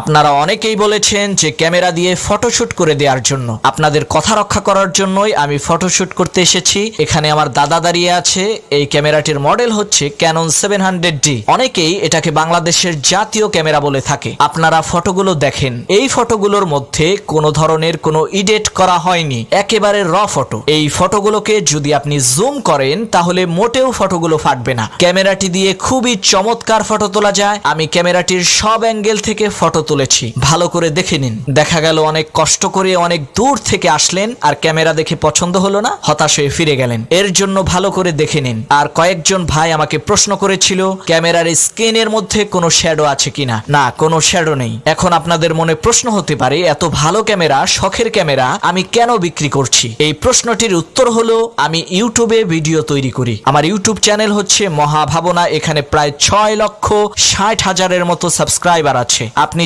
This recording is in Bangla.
আপনারা অনেকেই বলেছেন যে ক্যামেরা দিয়ে ফটোশুট করে দেওয়ার জন্য। আপনাদের কথা রক্ষা করার জন্যই আমি ফটোশুট করতে এসেছি। এখানে আমার দাদা দাঁড়িয়ে আছে। এই ক্যামেরাটির মডেল হচ্ছে ক্যানন 700D। অনেকেই এটাকে বাংলাদেশের জাতীয় ক্যামেরা বলে থাকে। আপনারা ফটোগুলো দেখেন, এই ফটোগুলোর মধ্যে কোনো ধরনের কোনো এডিট করা হয়নি, একেবারে র ফটো। এই ফটোগুলোকে যদি আপনি জুম করেন তাহলে মোটেও ফটোগুলো ফাটবে না। ক্যামেরাটি দিয়ে খুবই চমৎকার ফটো তোলা যায়। আমি ক্যামেরাটির সব অ্যাঙ্গেল থেকে ফটো তুলেছি, ভালো করে দেখে নিন। দেখা গেল অনেক কষ্ট করে অনেক দূর থেকে আসলেন আর ক্যামেরা দেখে পছন্দ হলো না, হতাশ হয়ে ফিরে গেলেন। এর জন্য ভালো করে দেখে নিন। আর কয়েকজন ভাই আমাকে প্রশ্ন করেছিল ক্যামেরার স্ক্রিনের মধ্যে কোনো শ্যাডো আছে কিনা। না, কোনো শ্যাডো নেই। এখন আপনাদের মনে প্রশ্ন হতে পারে এত ভালো ক্যামেরা, শখের ক্যামেরা আমি কেন বিক্রি করছি? এই প্রশ্নটির উত্তর হলো আমি ইউটিউবে ভিডিও তৈরি করি। আমার ইউটিউব চ্যানেল হচ্ছে মহাভাবনা। এখানে প্রায় 6,60,000-এর মতো সাবস্ক্রাইবার আছে। আপনি